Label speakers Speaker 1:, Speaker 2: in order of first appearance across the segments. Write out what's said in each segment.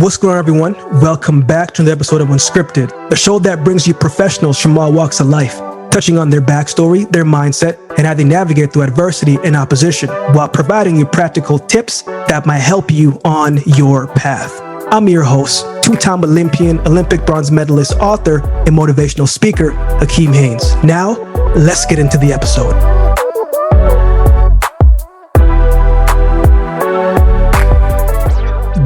Speaker 1: What's going on, everyone? Welcome back to another episode of Unscripted, a show that brings you professionals from all walks of life, touching on their backstory, their mindset, and how they navigate through adversity and opposition, while providing you practical tips that might help you on your path. I'm your host, two-time Olympian, Olympic bronze medalist, author, and motivational speaker, Akeem Haynes. Now, let's get into the episode.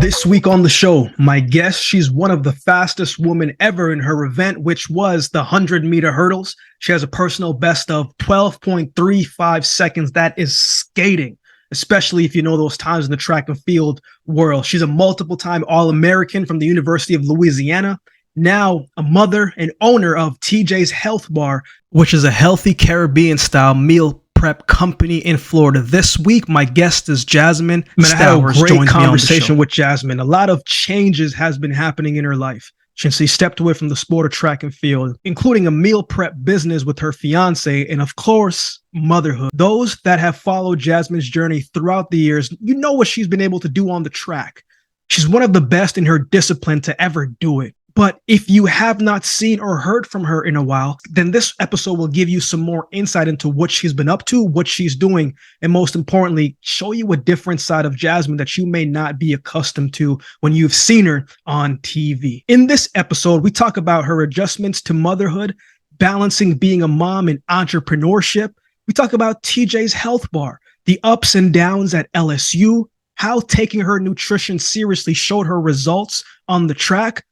Speaker 1: This week on the show, my guest, she's one of the fastest women ever in her event, which was the 100-meter hurdles. She has a personal best of 12.35 seconds. That is skating, especially if you know those times in the track and field world. She's a multiple-time All-American from the University of Louisiana, now a mother and owner of TJ's Health Bar, which is a healthy Caribbean-style meal prep company in Florida. This week, my guest is Jasmin Stowers. I had a great conversation with Jasmin. A lot of changes has been happening in her life since she stepped away from the sport of track and field, including a meal prep business with her fiance and, of course, motherhood. Those that have followed Jasmin's journey throughout the years, you know what she's been able to do on the track. She's one of the best in her discipline to ever do it. But if you have not seen or heard from her in a while, then this episode will give you some more insight into what she's been up to, what she's doing, and most importantly, show you a different side of Jasmin that you may not be accustomed to when you've seen her on TV. In this episode, we talk about her adjustments to motherhood, balancing being a mom and entrepreneurship. We talk about TJ's Health Bar, the ups and downs at LSU, how taking her nutrition seriously showed her results on the track,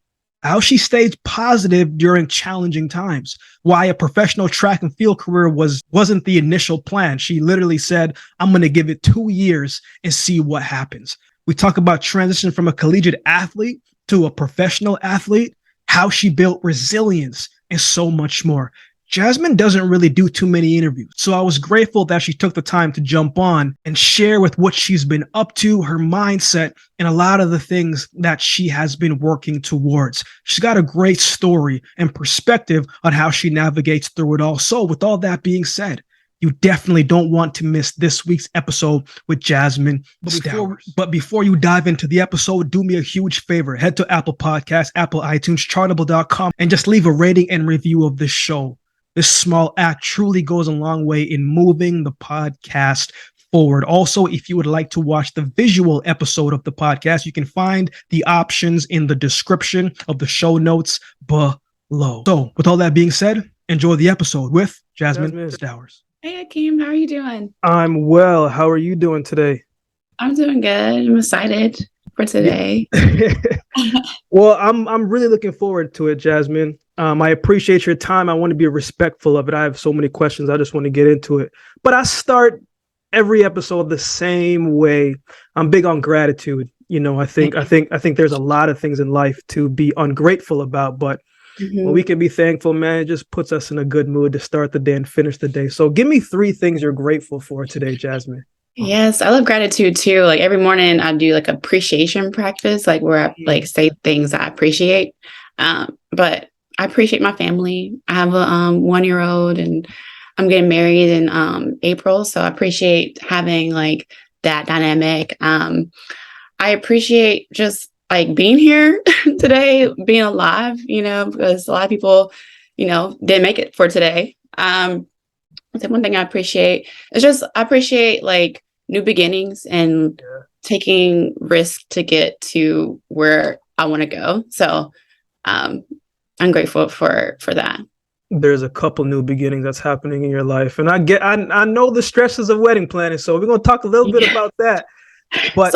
Speaker 1: how she stayed positive during challenging times, why a professional track and field career wasn't the initial plan. She literally said, I'm going to give it 2 years and see what happens. We talk about transition from a collegiate athlete to a professional athlete, how she built resilience, and so much more. Jasmin doesn't really do too many interviews, so I was grateful that she took the time to jump on and share with what she's been up to, her mindset, and a lot of the things that she has been working towards. She's got a great story and perspective on how she navigates through it all. So with all that being said, you definitely don't want to miss this week's episode with Jasmin Stowers. But before you dive into the episode, do me a huge favor. Head to Apple Podcasts, Apple iTunes, Chartable.com, and just leave a rating and review of this show. This small act truly goes a long way in moving the podcast forward. Also, if you would like to watch the visual episode of the podcast, you can find the options in the description of the show notes below. So, with all that being said, enjoy the episode with Jasmin Stowers.
Speaker 2: Hey, Akeem, how are you doing?
Speaker 1: I'm well. How are you doing today?
Speaker 2: I'm doing good. I'm excited for today.
Speaker 1: Well, I'm really looking forward to it, Jasmin. I appreciate your time. I want to be respectful of it. I have so many questions. I just want to get into it. But I start every episode the same way. I'm big on gratitude. You know, I think there's a lot of things in life to be ungrateful about, but when we can be thankful, man, it just puts us in a good mood to start the day and finish the day. So give me 3 things you're grateful for today, Jasmin.
Speaker 2: Yes, I love gratitude too. Like every morning I do like appreciation practice, like where I like say things I appreciate. But I appreciate my family. I have a 1-year-old and I'm getting married in April. So I appreciate having like that dynamic. I appreciate just like being here today, being alive, you know, because a lot of people, you know, didn't make it for today. The one thing I appreciate is just I appreciate like new beginnings and taking risks to get to where I want to go. So I'm grateful for that.
Speaker 1: There's a couple new beginnings that's happening in your life. And I know the stresses of wedding planning. So we're going to talk a little bit about that. But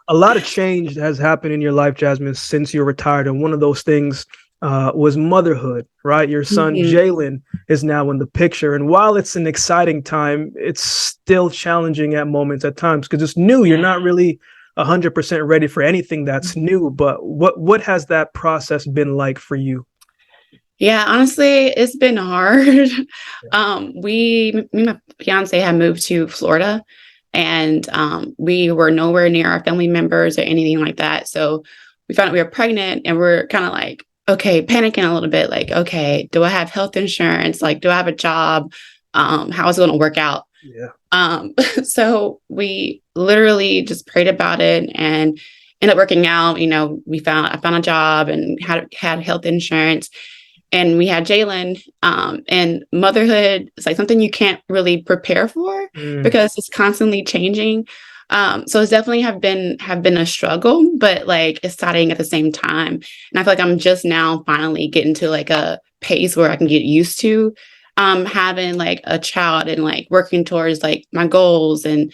Speaker 1: a lot of change has happened in your life, Jasmin, since you're retired. And one of those things was motherhood, right? Your son, Jalen, is now in the picture. And while it's an exciting time, it's still challenging at moments at times because it's new. You're not really 100% ready for anything that's new. But what has that process been like for you?
Speaker 2: Yeah, honestly, it's been hard. Me and my fiance had moved to Florida and we were nowhere near our family members or anything like that. So we found out we were pregnant and we're kind of like, okay, panicking a little bit. Like, okay, do I have health insurance? Like, do I have a job? How is it going to work out?
Speaker 1: Yeah.
Speaker 2: So we literally just prayed about it and ended up working out. You know, I found a job and had health insurance, and we had Jalen. And motherhood is like something you can't really prepare for because it's constantly changing. So it's definitely have been a struggle, but like exciting at the same time. And I feel like I'm just now finally getting to like a pace where I can get used to having like a child and like working towards like my goals and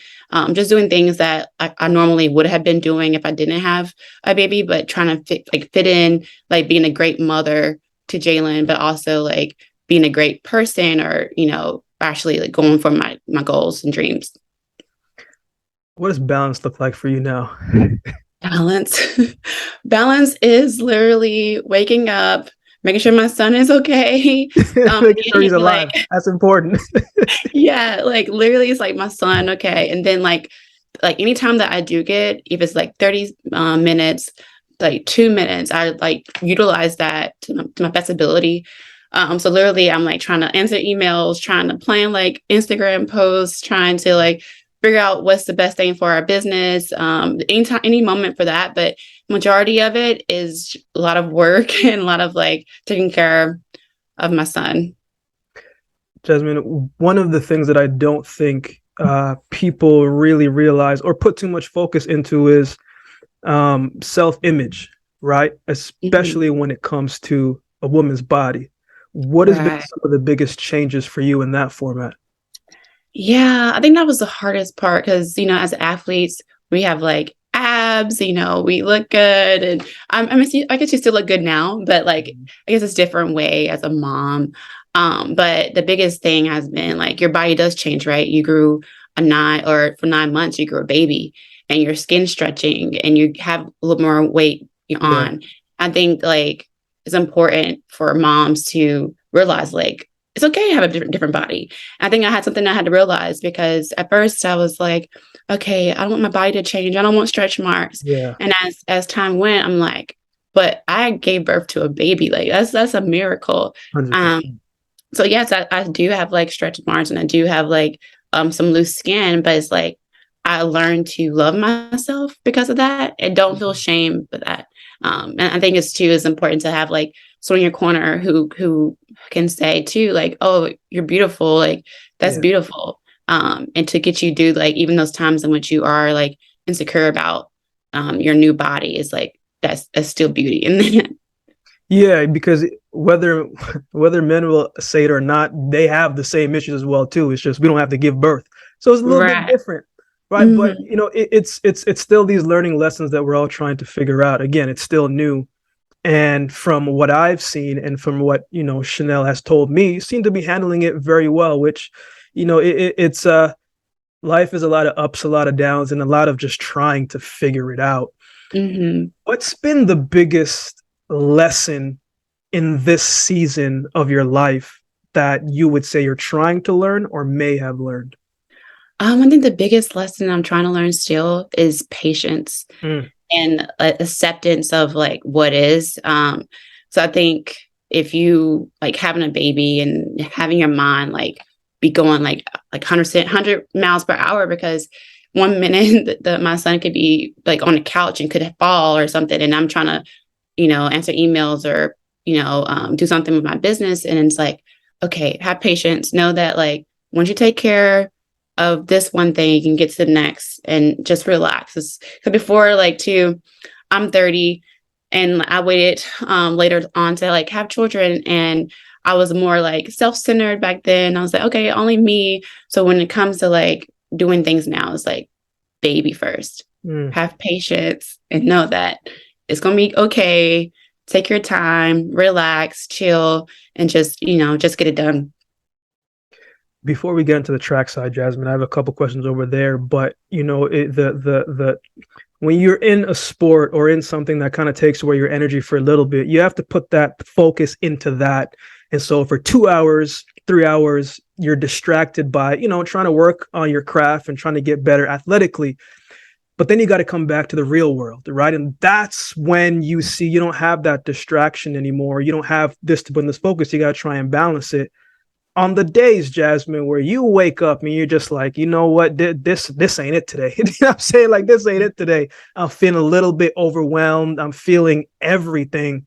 Speaker 2: just doing things that I normally would have been doing if I didn't have a baby, but trying to fit in, like being a great mother to Jalen, but also like being a great person, or, you know, actually like going for my goals and dreams.
Speaker 1: What does balance look like for you now?
Speaker 2: Balance. Balance is literally waking up, making sure my son is okay.
Speaker 1: Making sure he's alive. That's important.
Speaker 2: Yeah, like literally it's like my son, okay. And then like anytime that I do get, if it's like 30 minutes, like 2 minutes, I like utilize that to my best ability. So literally I'm like trying to answer emails, trying to plan like Instagram posts, trying to like figure out what's the best thing for our business. Any moment for that, but majority of it is a lot of work and a lot of like taking care of my son.
Speaker 1: Jasmine, one of the things that I don't think people really realize or put too much focus into is self-image, right? Especially when it comes to a woman's body. What has been some of the biggest changes for you in that format?
Speaker 2: Yeah, I think that was the hardest part because, you know, as athletes, we have like abs, you know, we look good. And I guess you still look good now, but like, I guess it's a different way as a mom. But the biggest thing has been like your body does change, right? You grew for 9 months, you grew a baby and your skin stretching and you have a little more weight on. I think like it's important for moms to realize like, it's okay to have a different body. I think I had something I had to realize because at first I was like, okay, I don't want my body to change. I don't want stretch marks.
Speaker 1: Yeah.
Speaker 2: And as time went, I'm like, but I gave birth to a baby. Like that's a miracle.
Speaker 1: 100%.
Speaker 2: So yes, I do have like stretch marks and I do have like some loose skin, but it's like I learned to love myself because of that and don't feel shame for that. And I think it's important to have like someone in your corner who can say too, like, oh, you're beautiful. Like that's beautiful. And to get you through like even those times in which you are like insecure about your new body is like, that's still beauty in that.
Speaker 1: Yeah, because whether men will say it or not, they have the same issues as well too. It's just we don't have to give birth, so it's a little bit different, right? But you know, it's still these learning lessons that we're all trying to figure out. Again, it's still new, and from what I've seen and from what you know Chanel has told me, you seem to be handling it very well. Which, you know, it's life is a lot of ups, a lot of downs, and a lot of just trying to figure it out. What's been the biggest lesson in this season of your life that you would say you're trying to learn or may have learned?
Speaker 2: I think the biggest lesson I'm trying to learn still is patience and acceptance of like what is. So I think if you like having a baby and having your mind like be going like 100 miles per hour, because 1 minute my son could be like on the couch and could fall or something, and I'm trying to, you know, answer emails or, you know, do something with my business. And it's like, okay, have patience. Know that like once you take care of this one thing, you can get to the next and just relax. So before like I'm 30 and I waited later on to like have children, and I was more like self-centered back then. I was like, okay, only me. So when it comes to like doing things now, it's like baby first. Have patience and know that it's going to be okay. Take your time, relax, chill, and just, you know, just get it done.
Speaker 1: Before we get into the track side, Jasmine, I have a couple questions over there, but you know, the when you're in a sport or in something that kind of takes away your energy for a little bit, you have to put that focus into that. And so for 2 hours, 3 hours, you're distracted by, you know, trying to work on your craft and trying to get better athletically. But then you got to come back to the real world, right? And that's when you see you don't have that distraction anymore. You don't have this to put in this focus. You got to try and balance it. on the days, Jasmine, where you wake up and you're just like, you know what, this ain't it today. You know what I'm saying? Like, this ain't it today. I'm feeling a little bit overwhelmed. I'm feeling everything.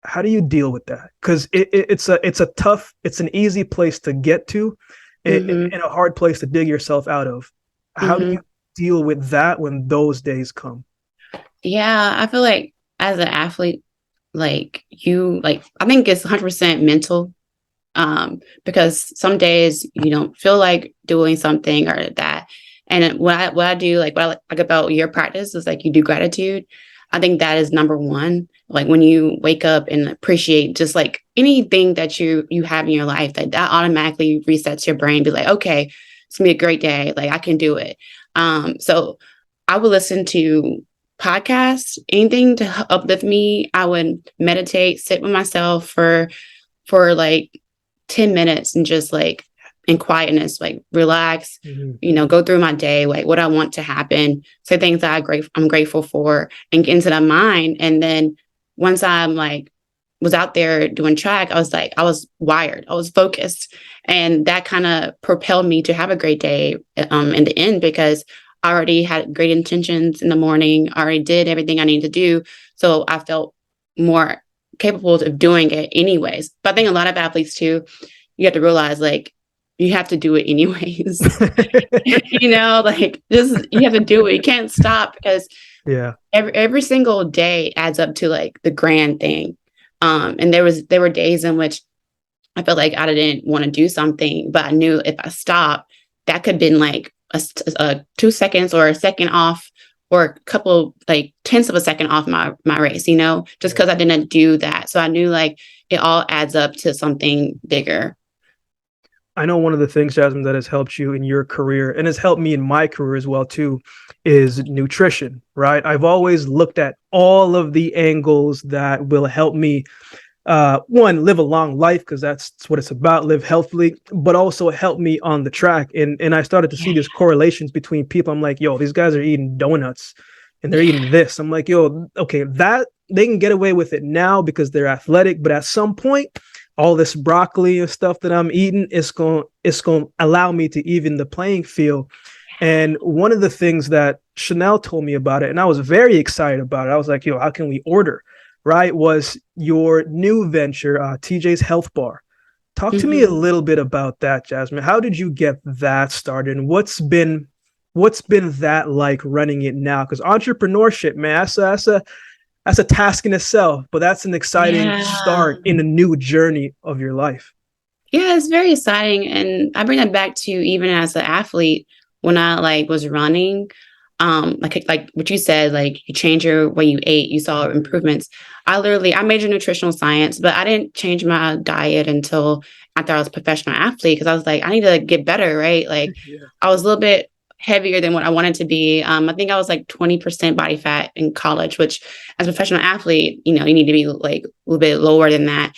Speaker 1: How do you deal with that? Because it's an easy place to get to,
Speaker 2: Mm-hmm.
Speaker 1: and a hard place to dig yourself out of. How do
Speaker 2: Mm-hmm.
Speaker 1: you deal with that when those days come?
Speaker 2: Yeah, I feel like as an athlete, I think it's 100% mental. Because some days you don't feel like doing something or that. And what I do, like what I like about your practice is like you do gratitude. I think that is number one. Like when you wake up and appreciate just like anything that you have in your life, that automatically resets your brain. Be like, okay, it's gonna be a great day. Like I can do it. So I would listen to podcasts, anything to uplift me. I would meditate, sit with myself for like 10 minutes and just like in quietness, like relax,
Speaker 1: Mhm.
Speaker 2: go through my day, like what I want to happen, say things that I'm grateful for and get into that mind. And then once I'm like, was out there doing track, I was wired, I was focused. And that kind of propelled me to have a great day in the end because I already had great intentions in the morning, I already did everything I needed to do. So I felt more capable of doing it anyways. But I think a lot of athletes too, you have to realize like you have to do it anyways. Like just you have to do it. You can't stop because
Speaker 1: Yeah.
Speaker 2: every single day adds up to like the grand thing. And there were days in which I felt like I didn't want to do something, but I knew if I stopped, that could have been like a 2 seconds or a second off or a couple like tenths of a second off my race, just because I didn't do that. So I knew like it all adds up to something bigger.
Speaker 1: I know one of the things, Jasmine, that has helped you in your career and has helped me in my career as well, too, is nutrition, right? I've always looked at all of the angles that will help me, one, live a long life, because that's what it's about, live healthily, but also help me on the track. And I started to see
Speaker 2: Yeah.
Speaker 1: these correlations between people. I'm like, yo, these guys are eating donuts and they're
Speaker 2: Yeah.
Speaker 1: eating this. I'm like, yo, okay, that they can get away with it now because they're athletic, but at some point, all this broccoli and stuff that I'm eating is going to allow me to even the playing field. And one of the things that Chanel told me about it, and I was very excited about it, I was like, yo, how can we order? Right? Was your new venture, TJ's Health Bar. Talk to me a
Speaker 2: Mhm.
Speaker 1: little bit about that, Jasmine. How did you get that started? And what's been that like running it now? Because entrepreneurship, man, that's a task in itself, but that's an exciting
Speaker 2: Yeah.
Speaker 1: start in a new journey of your life.
Speaker 2: Yeah, it's very exciting. And I bring that back to even as an athlete, when I like was running, like what you said, like you change your way you ate, you saw improvements. I majored in nutritional science, but I didn't change my diet until after I was a professional athlete because I was like, I need to get better, right? Like
Speaker 1: Yeah.
Speaker 2: I was a little bit heavier than what I wanted to be. I think I was like 20% body fat in college, which as a professional athlete, you need to be like a little bit lower than that.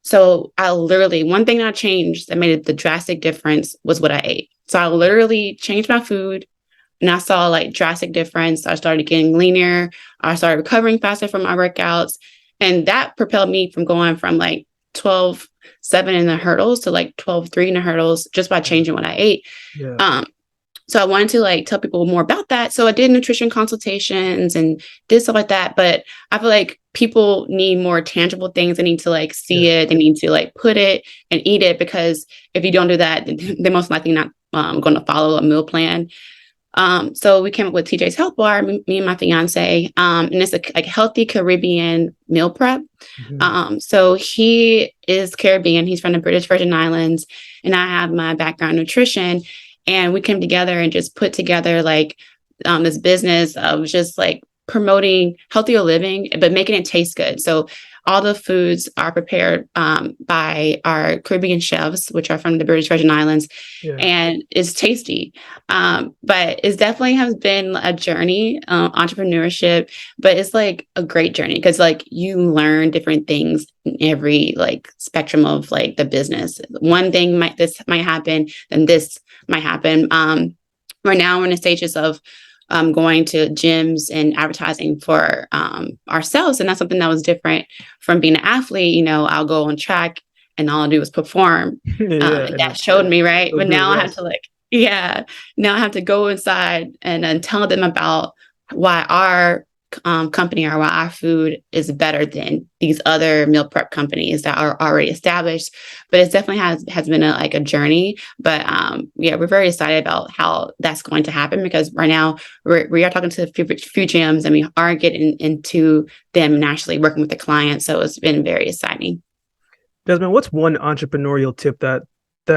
Speaker 2: So one thing I changed that made the drastic difference was what I ate. So I literally changed my food and I saw like drastic difference. I started getting leaner. I started recovering faster from my workouts. And that propelled me from going from like 12.7 in the hurdles to like 12.3 in the hurdles just by changing what I ate.
Speaker 1: Yeah.
Speaker 2: Um, so I wanted to like tell people more about that. So I did nutrition consultations and did stuff like that. But I feel like people need more tangible things. They need to like see
Speaker 1: Yeah.
Speaker 2: it. They need to like put it and eat it because if you don't do that, they're most likely not going to follow a meal plan. So we came up with TJ's Health Bar, me and my fiance, and it's a like healthy Caribbean meal prep.
Speaker 1: Mhm.
Speaker 2: So he is Caribbean. He's from the British Virgin Islands, and I have my background in nutrition. And we came together and just put together like this business of just like promoting healthier living, but making it taste good. So all the foods are prepared by our Caribbean chefs, which are from the British Virgin Islands,
Speaker 1: Yeah.
Speaker 2: and it's tasty. But it definitely has been a journey, entrepreneurship, but it's like a great journey because like you learn different things in every like spectrum of like the business. One thing this might happen, then this might happen. Right now we're in the stages of going to gyms and advertising for ourselves. And that's something that was different from being an athlete. I'll go on track and all I do is perform. And that showed me, right? But now I have to now I have to go inside and tell them about why our company or why our food is better than these other meal prep companies that are already established. But it definitely has been a journey. But we're very excited about how that's going to happen, because right now we are talking to a few gyms, and we are getting into them and actually working with the clients. So it's been very exciting.
Speaker 1: Jasmine, what's one entrepreneurial tip that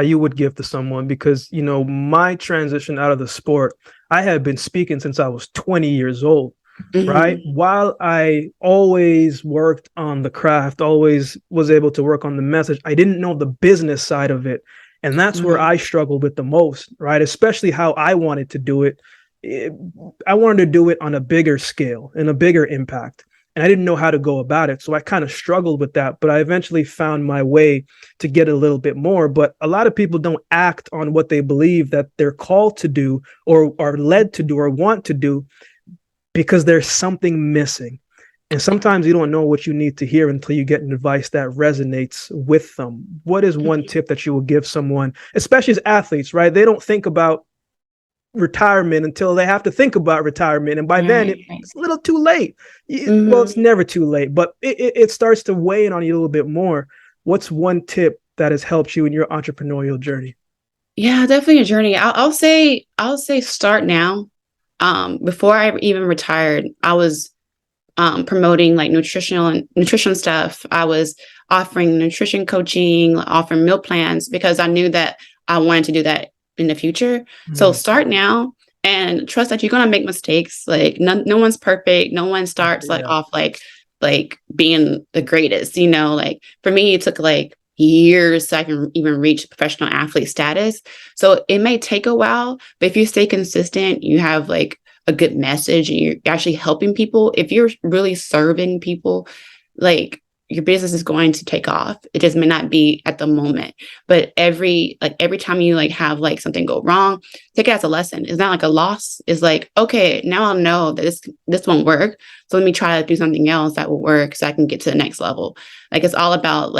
Speaker 1: you would give to someone? Because, my transition out of the sport, I had been speaking since I was 20 years old. Mm-hmm. Right. While I always worked on the craft, always was able to work on the message, I didn't know the business side of it. And that's where I struggled with the most, right? Especially how I wanted to do it. I wanted to do it on a bigger scale and a bigger impact. And I didn't know how to go about it. So I kind of struggled with that. But I eventually found my way to get a little bit more. But a lot of people don't act on what they believe that they're called to do or are led to do or want to do, because there's something missing. And sometimes you don't know what you need to hear until you get an advice that resonates with them. What is one tip that you will give someone, especially as athletes, right? They don't think about retirement until they have to think about retirement. And by then it's a little too late. Well, it's never too late, but it starts to weigh in on you a little bit more. What's one tip that has helped you in your entrepreneurial journey?
Speaker 2: Yeah, definitely a journey. I'll say start now. Before I even retired, I was promoting like nutrition stuff. I was offering nutrition coaching, offering meal plans, because I knew that I wanted to do that in the future. So start now and trust that you're going to make mistakes. Like no one's perfect. No one starts off like being the greatest, like for me, it took like years so I can even reach professional athlete status. So it may take a while, but if you stay consistent, you have like a good message and you're actually helping people. If you're really serving people, like your business is going to take off. It just may not be at the moment, but every time you have something go wrong, take it as a lesson. It's not like a loss. It's like, okay, now I'll know that this won't work. So let me try to do something else that will work so I can get to the next level. Like it's all about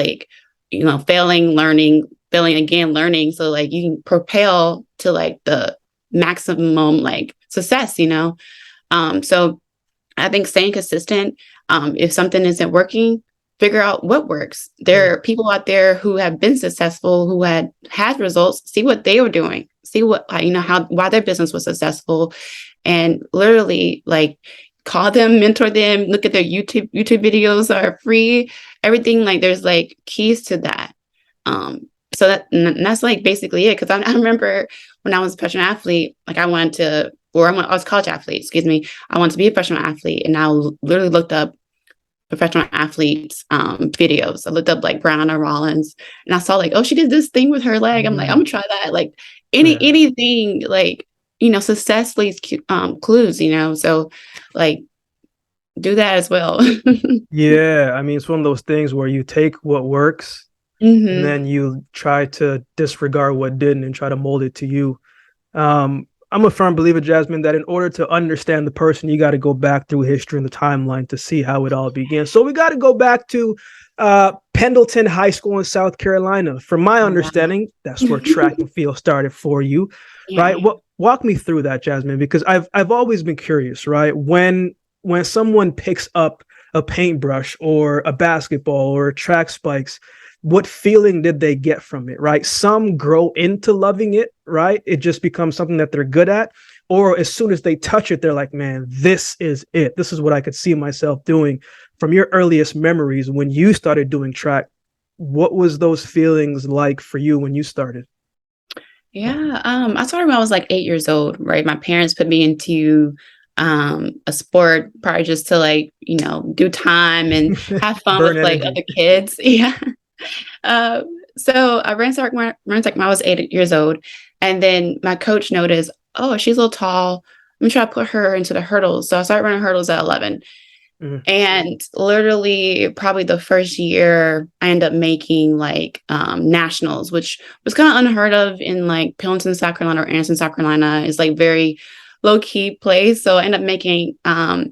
Speaker 2: failing, learning, failing again, learning. So you can propel to the maximum success, So I think staying consistent, if something isn't working, figure out what works. There are people out there who have been successful, who had results, see what they were doing, see what, why their business was successful, and literally call them, mentor them, look at their YouTube videos are free, everything. There's keys to that. So that's basically it. Cause I remember when I was a professional athlete, I was a college athlete, excuse me. I wanted to be a professional athlete, and I literally looked up professional athletes videos. I looked up Brianna Rollins, and I saw oh, she did this thing with her leg. I'm like, I'm gonna try that. Anything success leaves clues, so do that as well.
Speaker 1: Yeah, I mean, it's one of those things where you take what works and then you try to disregard what didn't and try to mold it to you. I'm a firm believer, Jasmine, that in order to understand the person, you got to go back through history and the timeline to see how it all began. So we got to go back to Pendleton High School in South Carolina. From my understanding, that's where track and field started for you, right? Walk me through that, Jasmine, because I've always been curious, right? When someone picks up a paintbrush or a basketball or track spikes, what feeling did they get from it, right? Some grow into loving it, right? It just becomes something that they're good at. Or as soon as they touch it, they're like, man, this is it. This is what I could see myself doing. From your earliest memories, when you started doing track, what was those feelings like for you when you started?
Speaker 2: Yeah, I started when I was 8 years old, right? My parents put me into a sport probably just to do time and have fun with other kids. Yeah. So I ran track when I was 8 years old, and then my coach noticed, oh, she's a little tall. Let me try to put her into the hurdles. So I started running hurdles at 11. And literally probably the first year I ended up making nationals, which was kind of unheard of in Pendleton, South Carolina, or Anderson, South Carolina. It's very low key place. So I ended up making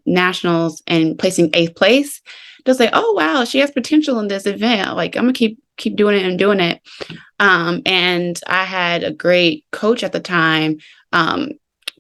Speaker 2: nationals and placing 8th place. just like, oh wow, she has potential in this event. Like I'm gonna keep doing it and doing it. And I had a great coach at the time,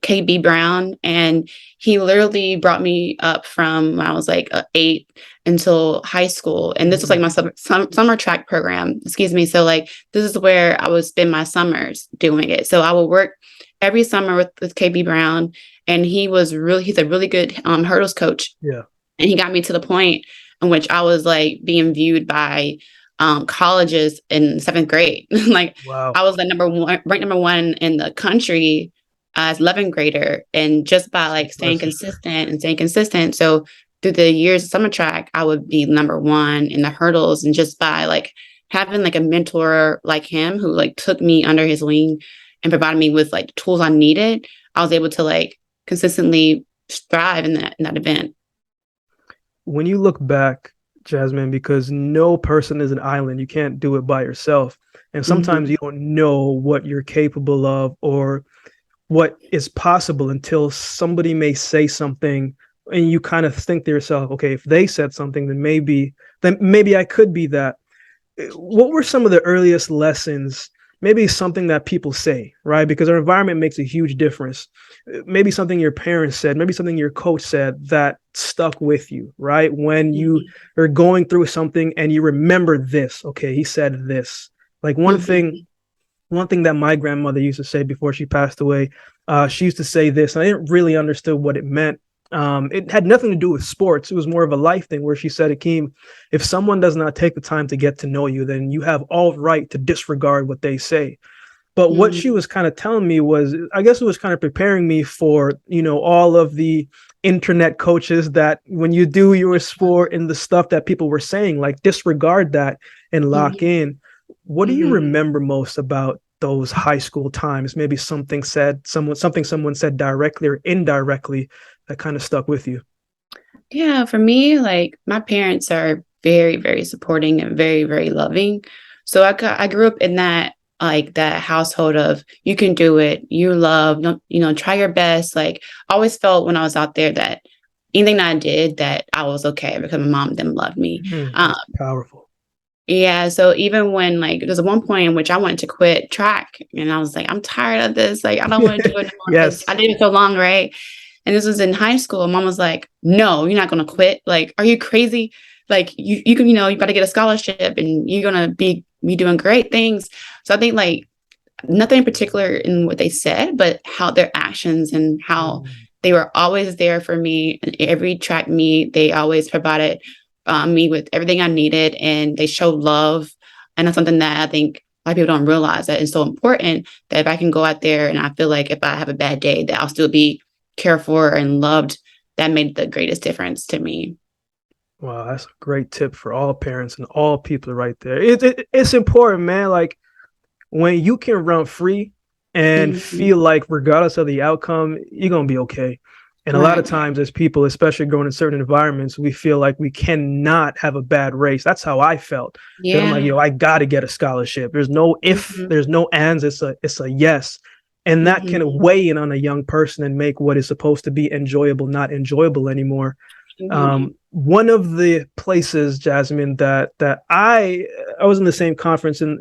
Speaker 2: KB Brown, and he literally brought me up from when I was like 8 until high school. And this was like my summer track program, excuse me. So like, this is where I would spend my summers doing it. So I would work every summer with KB Brown, and he's a really good hurdles coach.
Speaker 1: Yeah.
Speaker 2: And he got me to the point in which I was like being viewed by colleges in 7th grade. Like
Speaker 1: Wow.
Speaker 2: I was the ranked number one in the country as 11th grader, and just by like staying consistent. So through the years of summer track, I would be number one in the hurdles, and just by like having like a mentor like him who like took me under his wing and provided me with like the tools I needed, I was able to like consistently thrive in that event.
Speaker 1: When you look back, Jasmine, because no person is an island, you can't do it by yourself. And sometimes you don't know what you're capable of or what is possible until somebody may say something and you kind of think to yourself, okay, if they said something, then maybe I could be that. What were some of the earliest lessons? Maybe something that people say, right? Because our environment makes a huge difference. Maybe something your parents said, maybe something your coach said that stuck with you, right? When you are going through something and you remember this, okay, he said this. Like one thing that my grandmother used to say before she passed away, she used to say this, and I didn't really understand what it meant. It had nothing to do with sports. It was more of a life thing where she said, Akeem, if someone does not take the time to get to know you, then you have all right to disregard what they say. But what she was kind of telling me was, I guess it was kind of preparing me for, all of the internet coaches that when you do your sport and the stuff that people were saying, like disregard that and lock in. What do you remember most about those high school times? Maybe something someone said directly or indirectly that kind of stuck with you.
Speaker 2: Yeah, for me, like my parents are very, very supporting and very, very loving. So I grew up in that household of you can do it, you love, try your best. Like I always felt when I was out there that anything that I did that I was okay because my mom and them loved me.
Speaker 1: Powerful.
Speaker 2: Yeah. So even when like there's one point in which I wanted to quit track and I was like, I'm tired of this. Like I don't want to do it anymore.
Speaker 1: Yes.
Speaker 2: I did it so long, right? And this was in high school. Mom was like, no, you're not going to quit. Like, are you crazy? Like you can, you got to get a scholarship and you're going to be doing great things. So I think like nothing in particular in what they said, but how their actions and how they were always there for me. In every track meet, they always provided me with everything I needed, and they showed love. And that's something that I think a lot of people don't realize, that it's so important, that if I can go out there and I feel like if I have a bad day, that I'll still be cared for and loved. That made the greatest difference to me.
Speaker 1: Wow, that's a great tip for all parents and all people right there. It's important, man. Like when you can run free and feel like regardless of the outcome, you're going to be okay. And a lot of times as people, especially growing in certain environments, we feel like we cannot have a bad race. That's how I felt. Yeah. I'm like, I got to get a scholarship. There's no if, there's no ands. It's a yes. And that can weigh in on a young person and make what is supposed to be enjoyable not enjoyable anymore. One of the places, Jasmine, that I was in the same conference in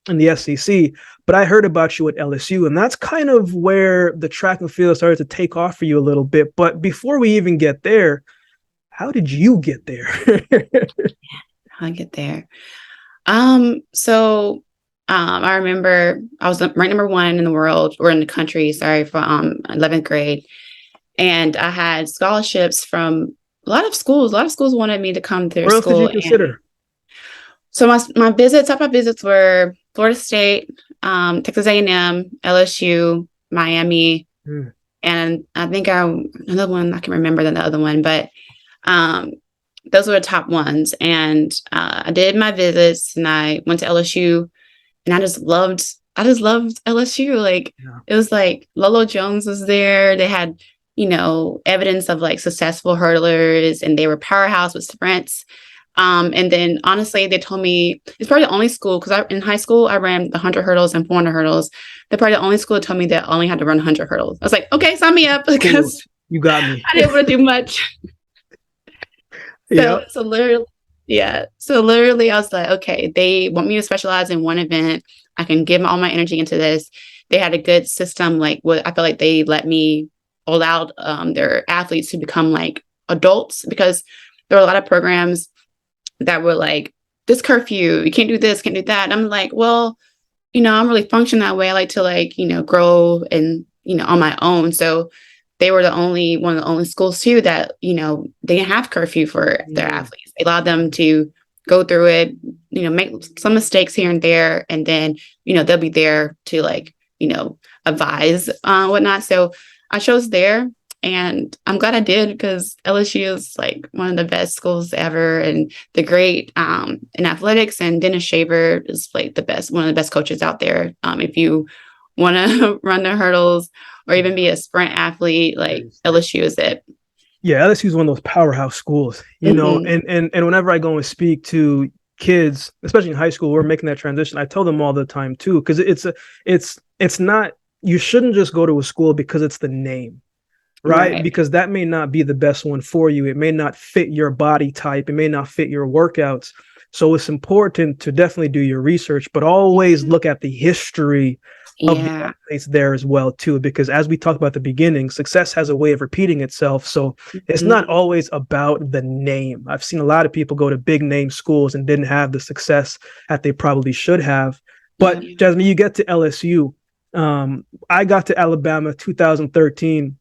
Speaker 1: the SEC, but I heard about you at LSU, and that's kind of where the track and field started to take off for you a little bit. But before we even get there, how did you get there?
Speaker 2: How I get there? I remember I was ranked number one in the world, or in the country, sorry, for 11th grade. And I had scholarships from a lot of schools. A lot of schools wanted me to come to their school.
Speaker 1: Where else did you consider?
Speaker 2: So my top five visits were Florida State, Texas A&M, LSU, Miami, and I think another one, I can remember the other one, but those were the top ones. And I did my visits, and I went to LSU, and I just loved LSU. Like it was like Lolo Jones was there. They had evidence of like successful hurdlers, and they were powerhouse with sprints. And then honestly, they told me it's probably the only school, because in high school, I ran the 100 hurdles and 400 hurdles. They're probably the only school that told me that I only had to run 100 hurdles. I was like, okay, sign me up, because
Speaker 1: you got me.
Speaker 2: I didn't want to do much.
Speaker 1: Yeah.
Speaker 2: So literally, yeah. So literally, I was like, okay, they want me to specialize in one event. I can give all my energy into this. They had a good system. Like, what I feel like they allowed their athletes to become like adults, because there were a lot of programs that were like, this curfew, you can't do this, can't do that. And I'm like, well, I'm really function that way. I like to like, grow and, on my own. So they were one of the only schools too that, they didn't have curfew for their athletes. They allowed them to go through it, make some mistakes here and there. And then, they'll be there to like, advise, whatnot. So I chose there. And I'm glad I did, because LSU is like one of the best schools ever, and the great in athletics. And Dennis Shaver is like one of the best coaches out there. If you want to run the hurdles or even be a sprint athlete, like LSU is it.
Speaker 1: Yeah, LSU is one of those powerhouse schools, and whenever I go and speak to kids, especially in high school, we're making that transition. I tell them all the time too, because it's not, you shouldn't just go to a school because it's the name. Right? Because that may not be the best one for you. It may not fit your body type. It may not fit your workouts. So it's important to definitely do your research, but always look at the history of the athletes there as well, too. Because as we talked about at the beginning, success has a way of repeating itself. So it's not always about the name. I've seen a lot of people go to big name schools and didn't have the success that they probably should have. But Jasmine, you get to LSU. I got to Alabama 2013.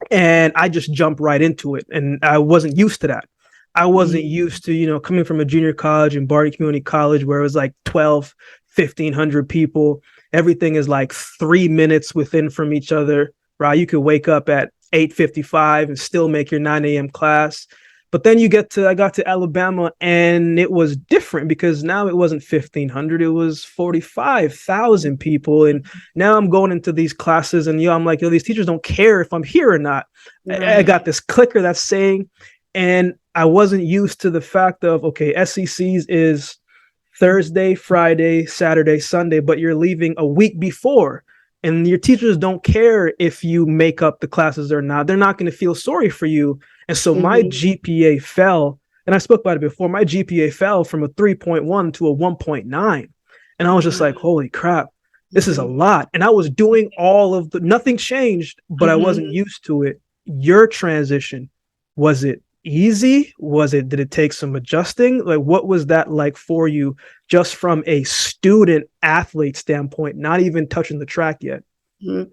Speaker 1: And I just jumped right into it. And I wasn't used to that. I wasn't used to, coming from a junior college in Barty Community College where it was like 1,500 people. Everything is like 3 minutes within from each other, right? You could wake up at 8:55 and still make your 9 a.m. class. But then I got to Alabama, and it was different because now it wasn't 1,500, it was 45,000 people. And now I'm going into these classes and I'm like, these teachers don't care if I'm here or not. I got this clicker that's saying, and I wasn't used to the fact of, okay, SECs is Thursday, Friday, Saturday, Sunday, but you're leaving a week before. And your teachers don't care if you make up the classes or not. They're not going to feel sorry for you. And so my GPA fell, and I spoke about it before, my GPA fell from a 3.1 to a 1.9. And I was just like, holy crap, this is a lot. And I was doing nothing changed, but I wasn't used to it. Your transition, was it easy? Did it take some adjusting? Like, what was that like for you, just from a student athlete standpoint, not even touching the track yet?
Speaker 2: I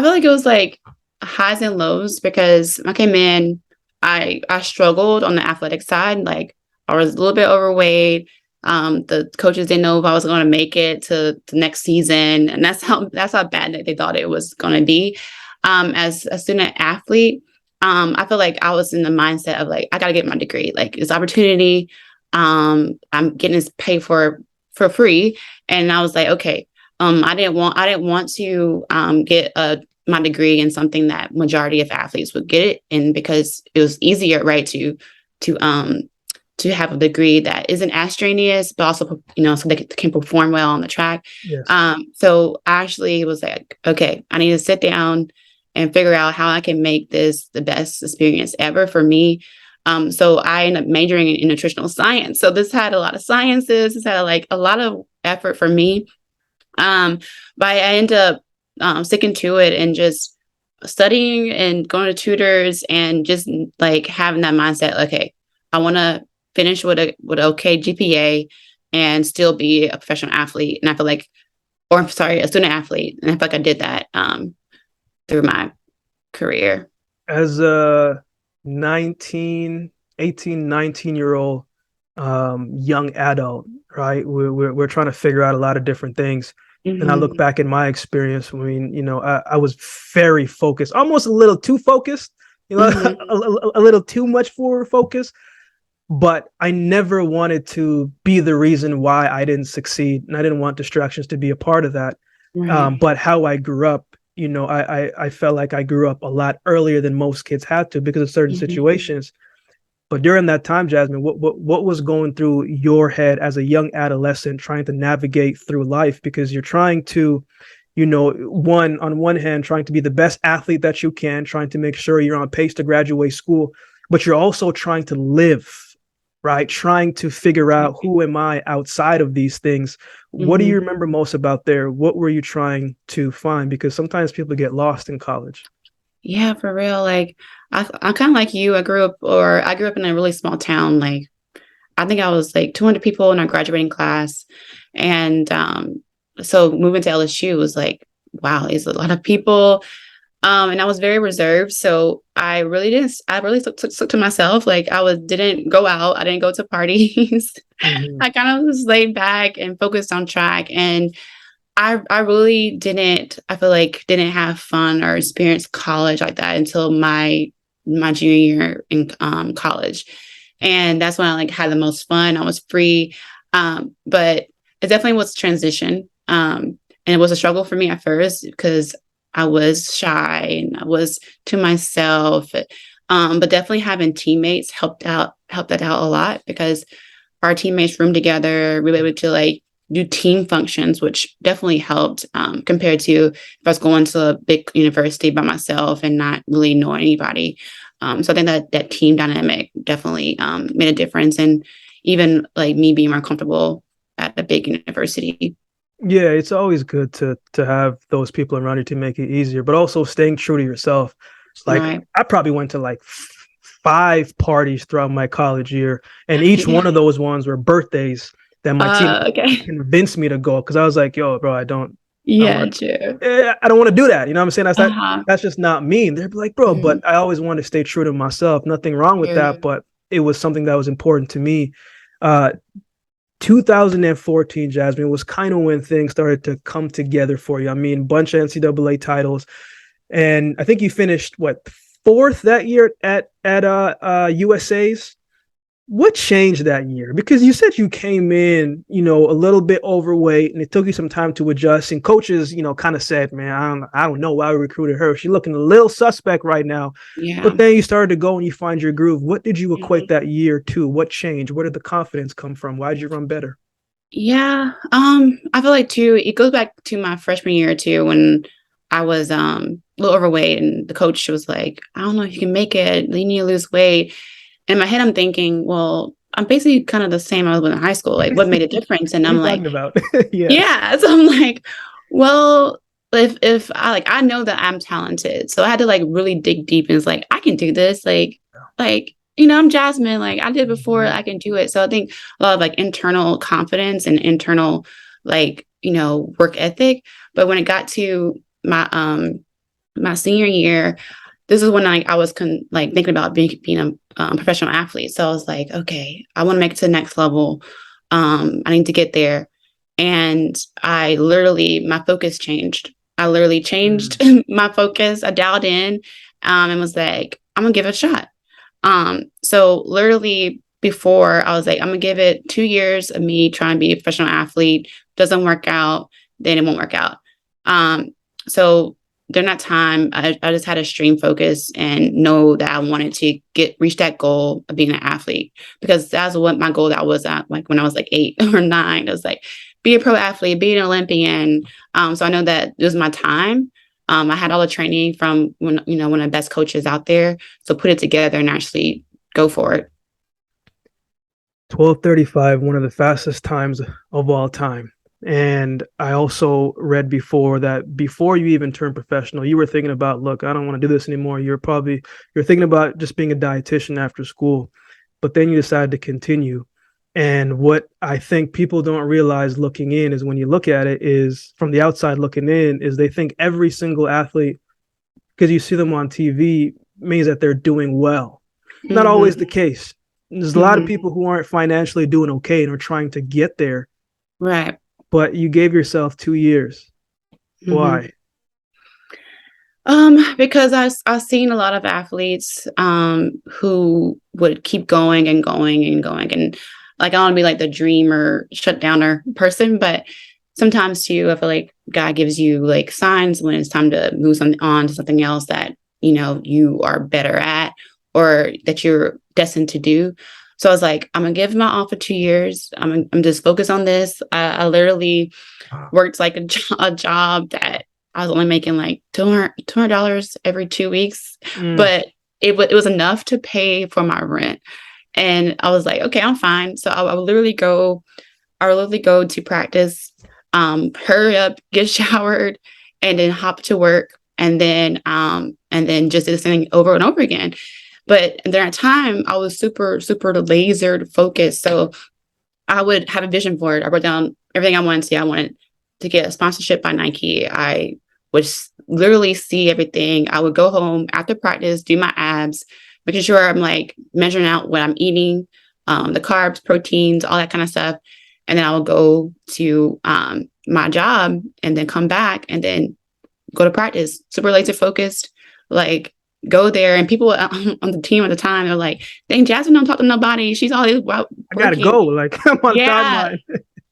Speaker 2: feel like it was like highs and lows, because I came in, I struggled on the athletic side. Like, I was a little bit overweight. The coaches didn't know if I was going to make it to the next season. And that's how bad that they thought it was going to be. As a student athlete, I feel like I was in the mindset of like, I got to get my degree. Like, it's opportunity. I'm getting this paid for free. And I was like, okay, I didn't want to get my degree in something that majority of athletes would get it in, because it was easier, right, to have a degree that isn't as strenuous, but also, so they can perform well on the track.
Speaker 1: Yes.
Speaker 2: So I actually was like, okay, I need to sit down and figure out how I can make this the best experience ever for me. So I ended up majoring in nutritional science. So this had a lot of sciences. This had like a lot of effort for me. But I ended up sticking to it and just studying and going to tutors and just like having that mindset. Okay, I want to finish with a okay GPA and still be a professional athlete. And I feel like, a student athlete. And I feel like I did that through my career.
Speaker 1: As a 18, 19-year-old young adult, right? We're trying to figure out a lot of different things. And I look back at my experience. I mean, I was very focused, almost a little too focused, a little too much forward focus. But I never wanted to be the reason why I didn't succeed. And I didn't want distractions to be a part of that. Right. But how I grew up, I felt like I grew up a lot earlier than most kids had to because of certain situations. But during that time, Jasmine, what was going through your head as a young adolescent trying to navigate through life? Because you're trying to, on one hand, trying to be the best athlete that you can, trying to make sure you're on pace to graduate school. but you're also trying to live, right? Trying to figure out who am I outside of these things. What do you remember most about there? What were you trying to find? Because sometimes people get lost in college.
Speaker 2: Yeah, for real. Like I'm kind of like you. I grew up in a really small town. Like I think I was like 200 people in our graduating class. And so moving to LSU was like, wow, it's a lot of people. And I was very reserved. So I really took to myself. Like didn't go out. I didn't go to parties. I kind of was laid back and focused on track. And I really I feel like didn't have fun or experience college like that until my junior year in college. And that's when I like had the most fun. I was free. But it definitely was a transition. And it was a struggle for me at first because I was shy and I was to myself. But definitely having teammates helped that out a lot because our teammates roomed together. We were able to like do team functions, which definitely helped compared to if I was going to a big university by myself and not really know anybody. So I think that team dynamic definitely made a difference. And even like me being more comfortable at a big university.
Speaker 1: Yeah, it's always good to have those people around you to make it easier, but also staying true to yourself. Like
Speaker 2: Right.
Speaker 1: I probably went to like 5 parties throughout my college year, and each one of those ones were birthdays that my team
Speaker 2: Okay.
Speaker 1: convinced me to go because I was like, "Yo, bro, I don't
Speaker 2: Yeah,
Speaker 1: want
Speaker 2: true.
Speaker 1: to. I don't want to do that." You know what I'm saying?
Speaker 2: Uh-huh.
Speaker 1: That's just not me. And they'd be like, "Bro," but
Speaker 2: Mhm.
Speaker 1: I always wanted to stay true to myself. Nothing wrong with that,
Speaker 2: True.
Speaker 1: but it was something that was important to me. Uh, 2014, Jasmine, was kind of when things started to come together for you. I mean, bunch of NCAA titles, and I think you finished what, fourth that year at USA's. What changed that year? Because you said you came in, a little bit overweight, and it took you some time to adjust. And coaches, kind of said, "Man, I don't know why we recruited her. She's looking a little suspect right now."
Speaker 2: Yeah.
Speaker 1: But then you started to go and you find your groove. What did you equate
Speaker 2: Mhm.
Speaker 1: that year to? What changed? Where did the confidence come from? Why did you run better?
Speaker 2: Yeah. I feel like too, it goes back to my freshman year too, when I was a little overweight and the coach was like, I don't know if you can make it. You need to lose weight. In my head, I'm thinking, well, I'm basically kind of the same I was in high school. Like, what made a difference? And
Speaker 1: What are
Speaker 2: I'm
Speaker 1: you talking
Speaker 2: like,
Speaker 1: about? Yeah.
Speaker 2: yeah. So I'm like, well, if I know that I'm talented, so I had to like really dig deep and it's like I can do this. I'm Jasmine. Like I did before,
Speaker 1: Mhm.
Speaker 2: I can do it. So I think a lot of like internal confidence and internal work ethic. But when it got to my senior year, this is when I was thinking about being a professional athlete. So I was like, okay, I want to make it to the next level. I need to get there. And my focus changed. I literally changed
Speaker 1: Mm.
Speaker 2: my focus. I dialed in and was like, I'm going to give it a shot. So literally before I was like, I'm going to give it 2 years of me trying to be a professional athlete. Doesn't work out, then it won't work out. So during that time, I just had to stream focus and know that I wanted to reach that goal of being an athlete because that's what my goal that was at like when I was like 8 or 9. It was like be a pro athlete, be an Olympian. So I know that it was my time. I had all the training from one of the best coaches out there. So put it together and actually go for it.
Speaker 1: 12:35, one of the fastest times of all time. And I also read before that before you even turned professional, you were thinking about, look, I don't want to do this anymore. You're thinking about just being a dietitian after school, but then you decided to continue. And what I think people don't realize looking in is when you look at it is from the outside looking in is they think every single athlete, because you see them on TV, means that they're doing well. Not always the
Speaker 2: Mm-hmm.
Speaker 1: case. There's a lot of
Speaker 2: Mm-hmm.
Speaker 1: people who aren't financially doing okay and are trying to get there,
Speaker 2: Right.
Speaker 1: but you gave yourself 2 years.
Speaker 2: Mm-hmm.
Speaker 1: Why?
Speaker 2: Because I've seen a lot of athletes who would keep going and going and going. And like I don't want to be like the dreamer shut downer person, but sometimes too, I feel like God gives you like signs when it's time to move on to something else that you are better at or that you're destined to do. So I was like, I'm gonna give my all for 2 years. I'm just focused on this. I literally worked like a job that I was only making like $200 every 2 weeks.
Speaker 1: Mm.
Speaker 2: But it was enough to pay for my rent. And I was like, okay, I'm fine. So I would literally go to practice, hurry up, get showered, and then hop to work, and then just do this thing over and over again. But during that time, I was super, super laser focused. So I would have a vision board. I wrote down everything I wanted to see. I wanted to get a sponsorship by Nike. I would literally see everything. I would go home after practice, do my abs, making sure I'm like measuring out what I'm eating, the carbs, proteins, all that kind of stuff. And then I would go to my job and then come back and then go to practice, super laser focused, like go there. And people on the team at the time, they're like, dang, Jasmine don't talk to nobody. She's always working.
Speaker 1: I gotta go. Like, I'm on timeline.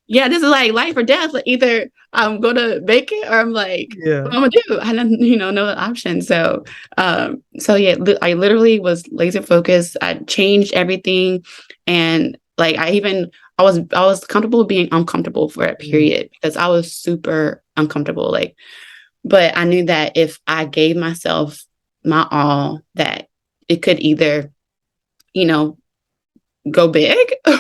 Speaker 2: Yeah, this is like life or death. Like either I'm going to make it or I'm like,
Speaker 1: Yeah.
Speaker 2: what am I gonna do? I had no option. So, yeah, I literally was laser focused. I changed everything, and like I was comfortable being uncomfortable for a period because I was super uncomfortable. Like, but I knew that if I gave myself my all, that it could either, go big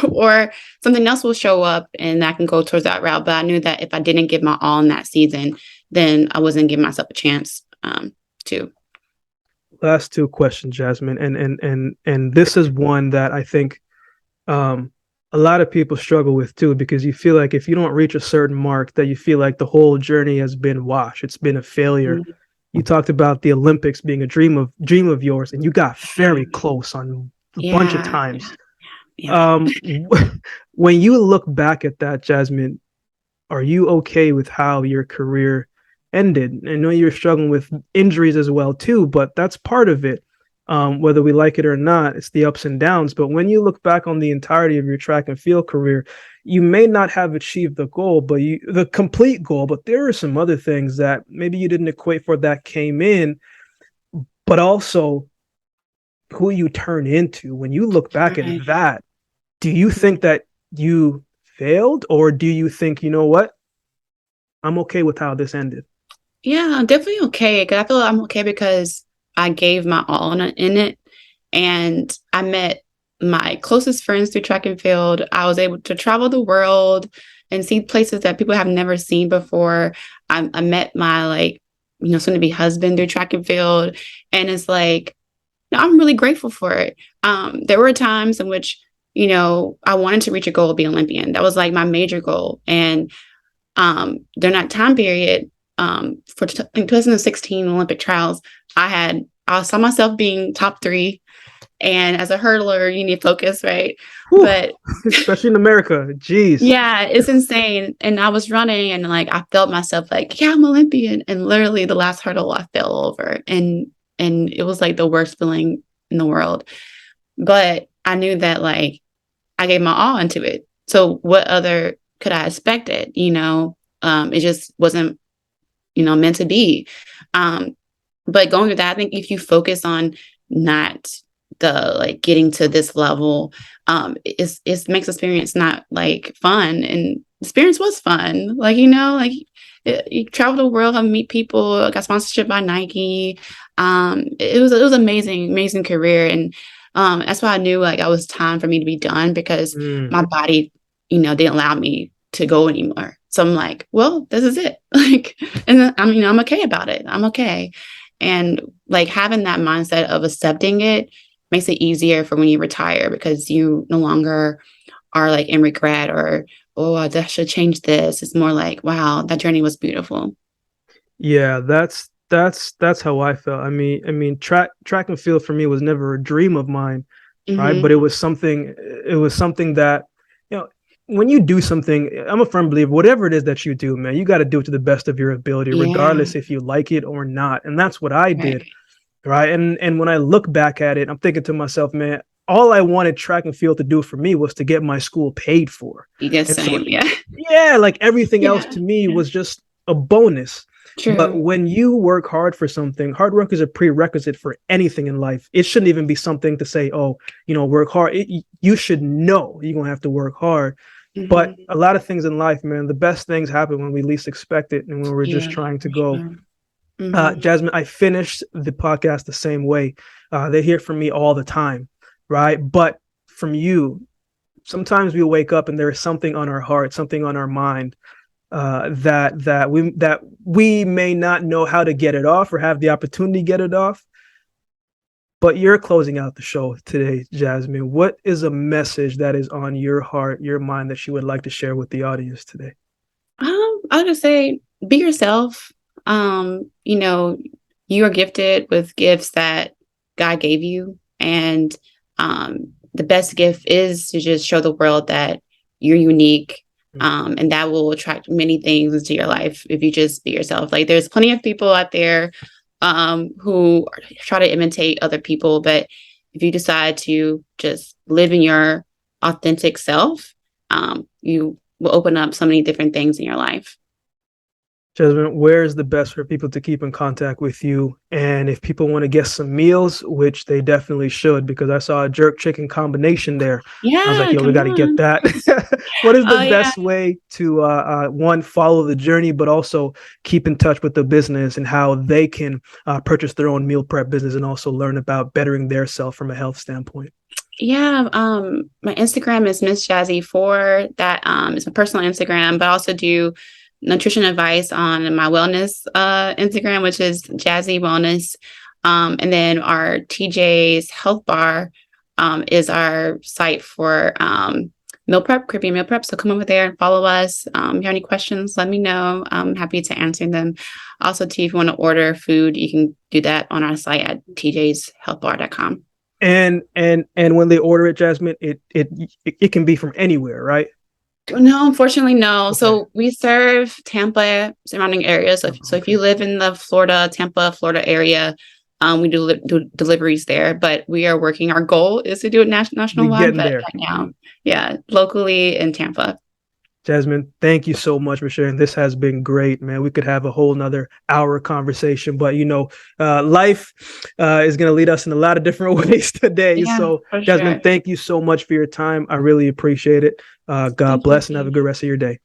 Speaker 2: or something else will show up and I can go towards that route. But I knew that if I didn't give my all in that season, then I wasn't giving myself a chance to.
Speaker 1: Last two questions, Jasmine. And this is one that I think a lot of people struggle with too, because you feel like if you don't reach a certain mark, that you feel like the whole journey has been washed. It's been a failure. Mm-hmm. You talked about the Olympics being a dream of yours, and you got very close on a bunch of times. Yeah. When you look back at that, Jasmine, are you okay with how your career ended? I know you're struggling with injuries as well too, but that's part of it. Whether we like it or not, it's the ups and downs. But when you look back on the entirety of your track and field career, you may not have achieved the goal, but the complete goal, but there are some other things that maybe you didn't equate for that came in, but also who you turn into. When you look back at that, do you think that you failed, or do you think, you know what, I'm okay with how this ended?
Speaker 2: Yeah, I'm definitely okay. Because I feel like I'm okay because I gave my all in it, and I met my closest friends through track and field. I was able to travel the world and see places that people have never seen before. I met my soon to be husband through track and field, and it's like, I'm really grateful for it. There were times in which, I wanted to reach a goal of being Olympian. That was like my major goal. And during that time period, for 2016 Olympic trials, I saw myself being top 3. And as a hurdler, you need focus, right?
Speaker 1: Whew, but especially in America, geez.
Speaker 2: Yeah, it's insane. And I was running and I felt myself like, yeah, I'm Olympian. And literally the last hurdle I fell over. And it was like the worst feeling in the world. But I knew that I gave my all into it. So what other could I expect it? It just wasn't, meant to be. But going through that, I think if you focus on not the getting to this level, it makes experience not fun. And experience was fun. You travel the world and meet people. Got sponsorship by Nike. It was amazing career. And that's why I knew it was time for me to be done, because my body, didn't allow me to go anymore. So I'm like, well, this is it. And I'm okay about it. I'm okay. And having that mindset of accepting it makes it easier for when you retire, because you no longer are in regret or, oh, I should change this. It's more like, wow, that journey was beautiful.
Speaker 1: Yeah, that's how I felt. I mean, track and field for me was never a dream of mine, right? But it was something that, when you do something, I'm a firm believer, whatever it is that you do, man, you got to do it to the best of your ability, regardless if you like it or not. And that's what I did, right? And when I look back at it, I'm thinking to myself, man, all I wanted track and field to do for me was to get my school paid for. Yeah, everything else to me was just a bonus. True. But when you work hard for something, hard work is a prerequisite for anything in life. It shouldn't even be something to say, oh, work hard. You should know you're going to have to work hard. Mm-hmm. But a lot of things in life, man, the best things happen when we least expect it and when we're just trying to go. Jasmine, I finished the podcast the same way. They hear from me all the time, right? But from you, sometimes we wake up and there is something on our heart, something on our mind that we may not know how to get it off or have the opportunity to get it off. But you're closing out the show today, Jasmine. What is a message that is on your heart, your mind, that you would like to share with the audience today?
Speaker 2: I'll just say, be yourself. You know, you are gifted with gifts that God gave you. And the best gift is to just show the world that you're unique. And that will attract many things into your life if you just be yourself. Like, there's plenty of people out there who try to imitate other people. But if you decide to just live in your authentic self, you will open up so many different things in your life.
Speaker 1: Jasmine, where is the best for people to keep in contact with you? And if people want to get some meals, which they definitely should, because I saw a jerk chicken combination there.
Speaker 2: Yeah,
Speaker 1: I was like, yo, we got to get that. What is the best way to, one, follow the journey, but also keep in touch with the business and how they can purchase their own meal prep business and also learn about bettering their self from a health standpoint?
Speaker 2: Yeah, my Instagram is Miss Jazzy4. That is my personal Instagram, but I also do nutrition advice on my wellness Instagram, which is Jazzy Wellness. And then our TJ's Health Bar is our site for meal prep, Caribbean meal prep. So come over there and follow us. If you have any questions, let me know. I'm happy to answer them. Also, too, if you want to order food, you can do that on our site at tjshealthbar.com.
Speaker 1: And when they order it, Jasmine, it can be from anywhere, right?
Speaker 2: No, unfortunately, no.
Speaker 1: Okay.
Speaker 2: So we serve Tampa, surrounding areas. So if you live in the Tampa, Florida area, we do deliveries there. But we are working. Our goal is to do it nationwide. But right now, yeah, locally in Tampa.
Speaker 1: Jasmine, thank you so much for sharing. This has been great, man. We could have a whole nother hour conversation, but life is going to lead us in a lot of different ways today.
Speaker 2: Yeah,
Speaker 1: so, Jasmine, thank you so much for your time. I really appreciate it. God bless and have a good rest of your day.